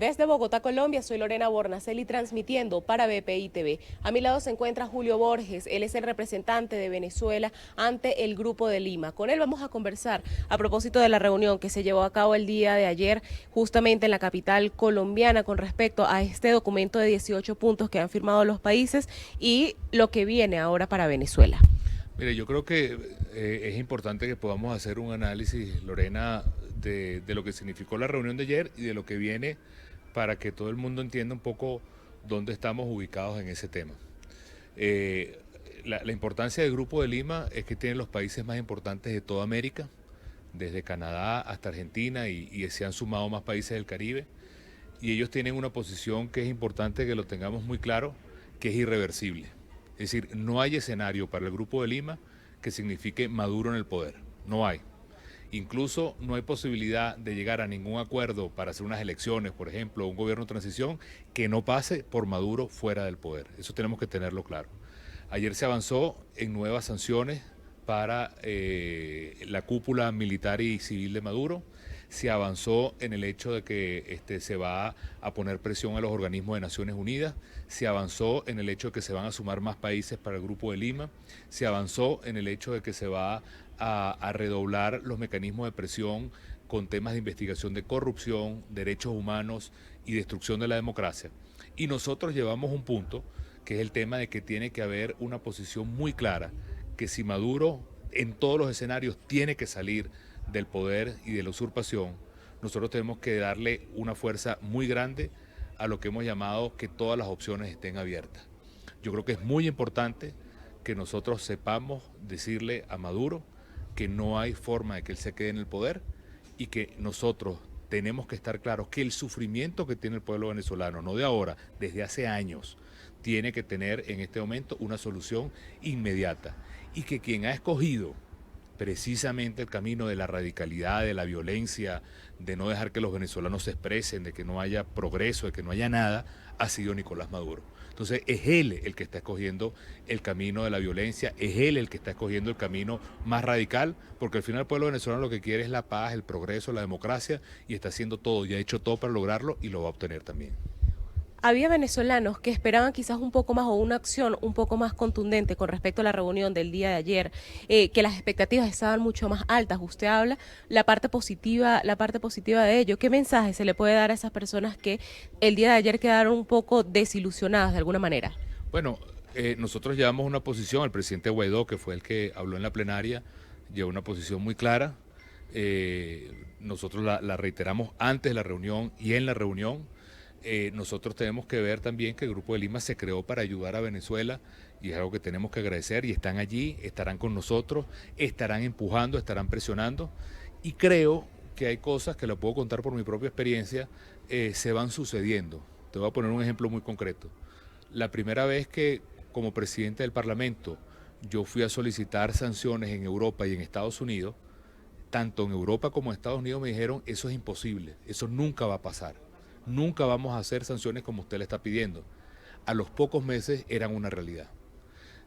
Desde Bogotá, Colombia, soy Lorena Bornaceli transmitiendo para BPI TV. A mi lado se encuentra Julio Borges, él es el representante de Venezuela ante el Grupo de Lima. Con él vamos a conversar a propósito de la reunión que se llevó a cabo el día de ayer justamente en la capital colombiana con respecto a este documento de 18 puntos que han firmado los países y lo que viene ahora para Venezuela. Mire, yo creo que es importante que podamos hacer un análisis, Lorena, de lo que significó la reunión de ayer y de lo que viene para que todo el mundo entienda un poco dónde estamos ubicados en ese tema. La importancia del Grupo de Lima es que tienen los países más importantes de toda América, desde Canadá hasta Argentina y se han sumado más países del Caribe. Y ellos tienen una posición que es importante que lo tengamos muy claro, que es irreversible. Es decir, no hay escenario para el Grupo de Lima que signifique Maduro en el poder. No hay. Incluso no hay posibilidad de llegar a ningún acuerdo para hacer unas elecciones, por ejemplo, un gobierno de transición que no pase por Maduro fuera del poder. Eso tenemos que tenerlo claro. Ayer se avanzó en nuevas sanciones para la cúpula militar y civil de Maduro. Se avanzó en el hecho de que se va a poner presión a los organismos de Naciones Unidas, se avanzó en el hecho de que se van a sumar más países para el Grupo de Lima, se avanzó en el hecho de que se va a redoblar los mecanismos de presión con temas de investigación de corrupción, derechos humanos y destrucción de la democracia. Y nosotros llevamos un punto, que es el tema de que tiene que haber una posición muy clara, que si Maduro en todos los escenarios tiene que salir del poder y de la usurpación, nosotros tenemos que darle una fuerza muy grande a lo que hemos llamado que todas las opciones estén abiertas. Yo creo que es muy importante que nosotros sepamos decirle a Maduro que no hay forma de que él se quede en el poder y que nosotros tenemos que estar claros que el sufrimiento que tiene el pueblo venezolano, no de ahora, desde hace años, tiene que tener en este momento una solución inmediata y que quien ha escogido precisamente el camino de la radicalidad, de la violencia, de no dejar que los venezolanos se expresen, de que no haya progreso, de que no haya nada, ha sido Nicolás Maduro. Entonces es él el que está escogiendo el camino de la violencia, es él el que está escogiendo el camino más radical, porque al final el pueblo venezolano lo que quiere es la paz, el progreso, la democracia, y está haciendo todo, y ha hecho todo para lograrlo, y lo va a obtener también. Había venezolanos que esperaban quizás un poco más o una acción un poco más contundente con respecto a la reunión del día de ayer, que las expectativas estaban mucho más altas. Usted habla la parte positiva de ello. ¿Qué mensaje se le puede dar a esas personas que el día de ayer quedaron un poco desilusionadas de alguna manera? Bueno, nosotros llevamos una posición, el presidente Guaidó, que fue el que habló en la plenaria, llevó una posición muy clara. Nosotros la reiteramos antes de la reunión y en la reunión. Nosotros tenemos que ver también que el Grupo de Lima se creó para ayudar a Venezuela y es algo que tenemos que agradecer y están allí, estarán con nosotros, estarán empujando, estarán presionando y creo que hay cosas que lo puedo contar por mi propia experiencia, se van sucediendo. Te voy a poner un ejemplo muy concreto. La primera vez que como presidente del Parlamento yo fui a solicitar sanciones en Europa y en Estados Unidos, tanto en Europa como en Estados Unidos me dijeron eso es imposible, eso nunca va a pasar. Nunca vamos a hacer sanciones como usted le está pidiendo. A los pocos meses eran una realidad.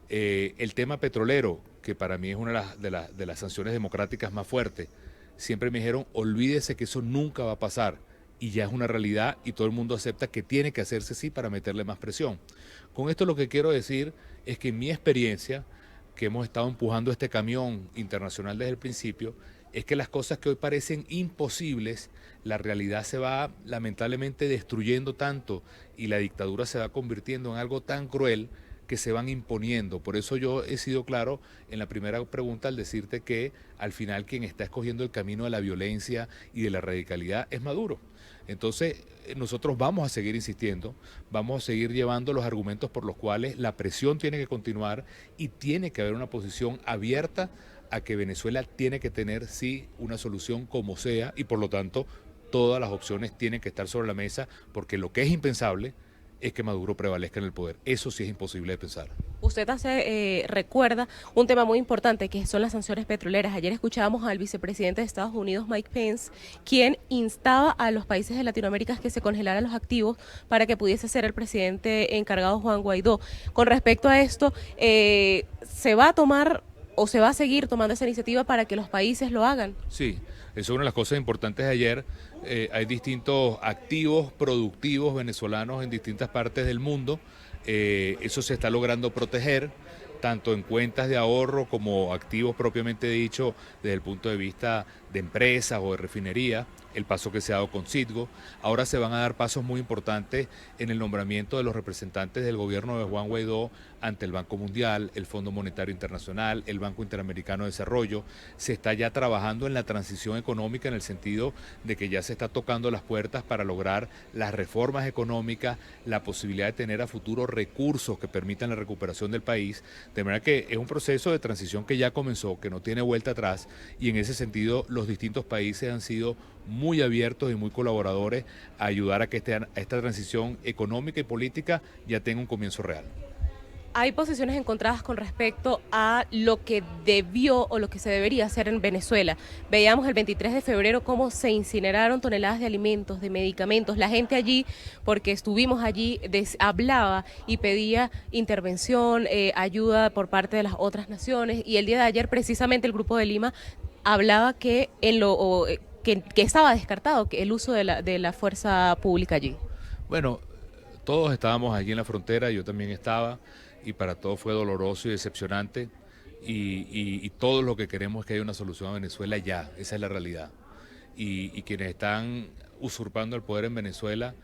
El tema petrolero, que para mí es una de las sanciones democráticas más fuertes, siempre me dijeron, olvídese que eso nunca va a pasar. Y ya es una realidad y todo el mundo acepta que tiene que hacerse así para meterle más presión. Con esto lo que quiero decir es que en mi experiencia, que hemos estado empujando este camión internacional desde el principio, es que las cosas que hoy parecen imposibles, la realidad se va lamentablemente destruyendo tanto y la dictadura se va convirtiendo en algo tan cruel que se van imponiendo. Por eso yo he sido claro en la primera pregunta al decirte que al final quien está escogiendo el camino de la violencia y de la radicalidad es Maduro. Entonces nosotros vamos a seguir insistiendo, vamos a seguir llevando los argumentos por los cuales la presión tiene que continuar y tiene que haber una posición abierta a que Venezuela tiene que tener sí una solución como sea y por lo tanto todas las opciones tienen que estar sobre la mesa porque lo que es impensable es que Maduro prevalezca en el poder. Eso sí es imposible de pensar. Usted recuerda un tema muy importante que son las sanciones petroleras. Ayer escuchábamos al vicepresidente de Estados Unidos, Mike Pence, quien instaba a los países de Latinoamérica que se congelaran los activos para que pudiese ser el presidente encargado Juan Guaidó. Con respecto a esto, ¿se va a tomar o se va a seguir tomando esa iniciativa para que los países lo hagan? Sí, eso es una de las cosas importantes de ayer. Hay distintos activos productivos venezolanos en distintas partes del mundo. Eso se está logrando proteger, tanto en cuentas de ahorro como activos propiamente dicho desde el punto de vista de empresas o de refinería, el paso que se ha dado con Citgo. Ahora se van a dar pasos muy importantes en el nombramiento de los representantes del gobierno de Juan Guaidó ante el Banco Mundial, el Fondo Monetario Internacional, el Banco Interamericano de Desarrollo. Se está ya trabajando en la transición económica en el sentido de que ya se está tocando las puertas para lograr las reformas económicas, la posibilidad de tener a futuro recursos que permitan la recuperación del país. De manera que es un proceso de transición que ya comenzó, que no tiene vuelta atrás, y en ese sentido los distintos países han sido muy abiertos y muy colaboradores a ayudar a que esta transición económica y política ya tenga un comienzo real. Hay posiciones encontradas con respecto a lo que debió o lo que se debería hacer en Venezuela. Veíamos el 23 de febrero cómo se incineraron toneladas de alimentos, de medicamentos. La gente allí, porque estuvimos allí, hablaba y pedía intervención, ayuda por parte de las otras naciones. Y el día de ayer, precisamente, el Grupo de Lima hablaba que que estaba descartado que el uso de la fuerza pública allí. Bueno, todos estábamos allí en la frontera, yo también estaba, y para todos fue doloroso y decepcionante, y todo lo que queremos es que haya una solución a Venezuela ya, esa es la realidad. Y quienes están usurpando el poder en Venezuela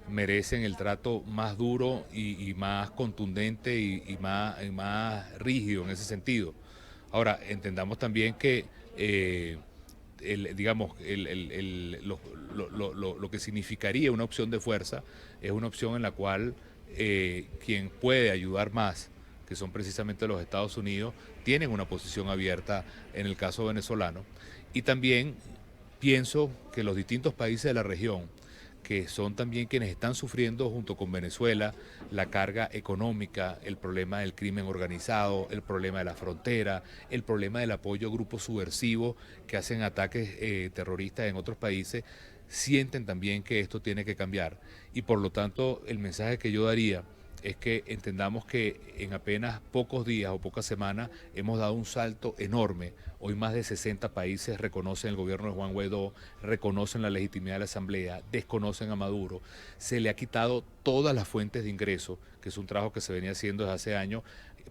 merecen el trato más duro y más contundente y más rígido en ese sentido. Ahora, entendamos también que digamos, lo que significaría una opción de fuerza es una opción en la cual quien puede ayudar más, que son precisamente los Estados Unidos, tienen una posición abierta en el caso venezolano. Y también pienso que los distintos países de la región, que son también quienes están sufriendo junto con Venezuela la carga económica, el problema del crimen organizado, el problema de la frontera, el problema del apoyo a grupos subversivos que hacen ataques terroristas en otros países, sienten también que esto tiene que cambiar. Y por lo tanto, el mensaje que yo daría es que entendamos que en apenas pocos días o pocas semanas hemos dado un salto enorme. Hoy más de 60 países reconocen el gobierno de Juan Guaidó, reconocen la legitimidad de la Asamblea, desconocen a Maduro. Se le ha quitado todas las fuentes de ingreso, que es un trabajo que se venía haciendo desde hace años,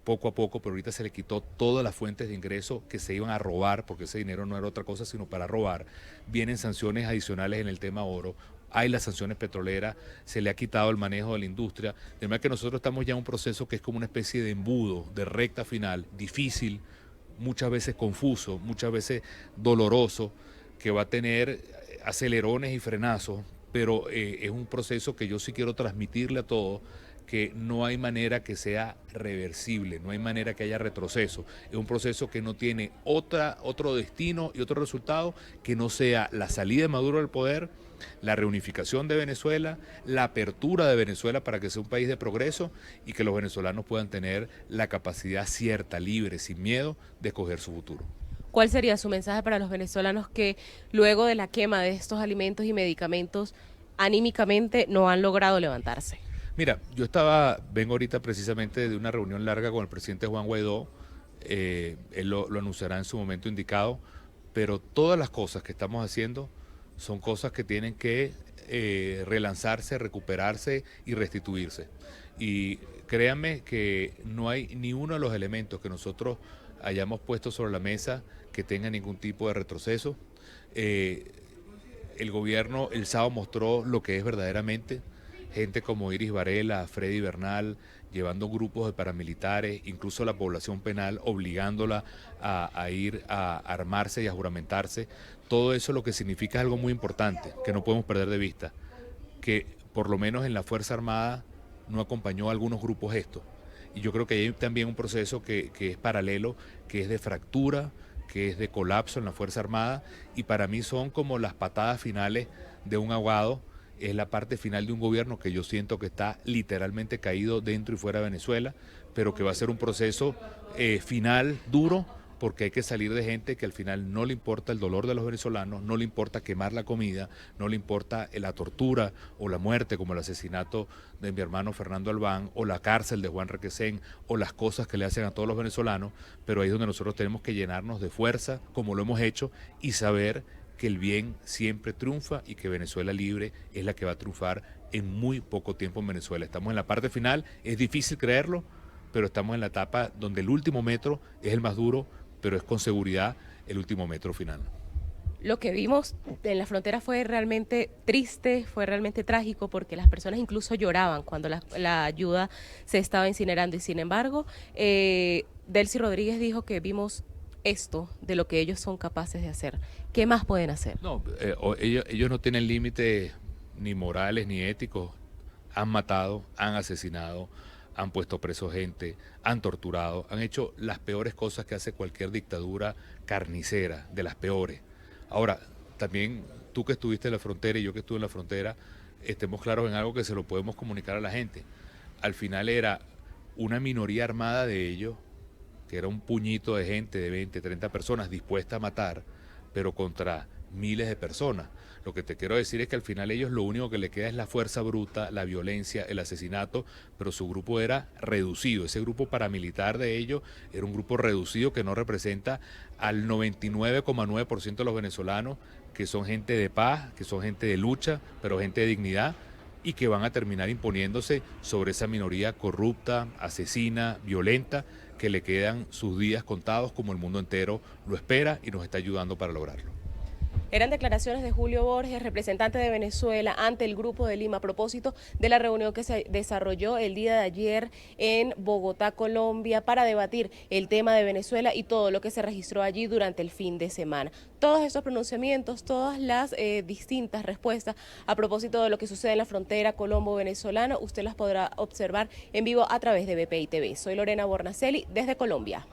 poco a poco, pero ahorita se le quitó todas las fuentes de ingreso que se iban a robar, porque ese dinero no era otra cosa sino para robar. Vienen sanciones adicionales en el tema oro. Hay las sanciones petroleras, se le ha quitado el manejo de la industria, de manera que nosotros estamos ya en un proceso que es como una especie de embudo, de recta final, difícil, muchas veces confuso, muchas veces doloroso, que va a tener acelerones y frenazos, pero es un proceso que yo sí quiero transmitirle a todos, que no hay manera que sea reversible, no hay manera que haya retroceso. Es un proceso que no tiene otro destino y otro resultado que no sea la salida de Maduro del poder, la reunificación de Venezuela, la apertura de Venezuela para que sea un país de progreso y que los venezolanos puedan tener la capacidad cierta, libre, sin miedo, de escoger su futuro. ¿Cuál sería su mensaje para los venezolanos que luego de la quema de estos alimentos y medicamentos anímicamente no han logrado levantarse? Mira, vengo ahorita precisamente de una reunión larga con el presidente Juan Guaidó, él lo anunciará en su momento indicado, pero todas las cosas que estamos haciendo son cosas que tienen que relanzarse, recuperarse y restituirse. Y créanme que no hay ni uno de los elementos que nosotros hayamos puesto sobre la mesa que tenga ningún tipo de retroceso. El gobierno el sábado mostró lo que es verdaderamente. Gente como Iris Varela, Freddy Bernal, llevando grupos de paramilitares, incluso la población penal, obligándola a ir a armarse y a juramentarse. Todo eso lo que significa es algo muy importante, que no podemos perder de vista, que por lo menos en la Fuerza Armada no acompañó a algunos grupos esto. Y yo creo que hay también un proceso que es paralelo, que es de fractura, que es de colapso en la Fuerza Armada, y para mí son como las patadas finales de un ahogado. Es la parte final de un gobierno que yo siento que está literalmente caído dentro y fuera de Venezuela, pero que va a ser un proceso final duro porque hay que salir de gente que al final no le importa el dolor de los venezolanos, no le importa quemar la comida, no le importa la tortura o la muerte, como el asesinato de mi hermano Fernando Albán, o la cárcel de Juan Requesén, o las cosas que le hacen a todos los venezolanos, pero ahí es donde nosotros tenemos que llenarnos de fuerza, como lo hemos hecho, y saber que el bien siempre triunfa y que Venezuela libre es la que va a triunfar en muy poco tiempo en Venezuela. Estamos en la parte final, es difícil creerlo, pero estamos en la etapa donde el último metro es el más duro, pero es con seguridad el último metro final. Lo que vimos en la frontera fue realmente triste, fue realmente trágico, porque las personas incluso lloraban cuando la ayuda se estaba incinerando, y sin embargo, Delcy Rodríguez dijo que vimos esto de lo que ellos son capaces de hacer. ¿Qué más pueden hacer? No, ellos no tienen límites ni morales ni éticos. Han matado, han asesinado, han puesto preso gente, han torturado, han hecho las peores cosas que hace cualquier dictadura carnicera, de las peores. Ahora, también tú que estuviste en la frontera y yo que estuve en la frontera, estemos claros en algo que se lo podemos comunicar a la gente. Al final era una minoría armada de ellos, que era un puñito de gente de 20, 30 personas dispuesta a matar, pero contra miles de personas. Lo que te quiero decir es que al final ellos lo único que le queda es la fuerza bruta, la violencia, el asesinato, pero su grupo era reducido. Ese grupo paramilitar de ellos era un grupo reducido que no representa al 99,9% de los venezolanos, que son gente de paz, que son gente de lucha, pero gente de dignidad, y que van a terminar imponiéndose sobre esa minoría corrupta, asesina, violenta, que le quedan sus días contados como el mundo entero lo espera y nos está ayudando para lograrlo. Eran declaraciones de Julio Borges, representante de Venezuela ante el Grupo de Lima, a propósito de la reunión que se desarrolló el día de ayer en Bogotá, Colombia, para debatir el tema de Venezuela y todo lo que se registró allí durante el fin de semana. Todos estos pronunciamientos, todas las distintas respuestas a propósito de lo que sucede en la frontera colombo-venezolana, usted las podrá observar en vivo a través de BPI TV. Soy Lorena Bornacelli desde Colombia.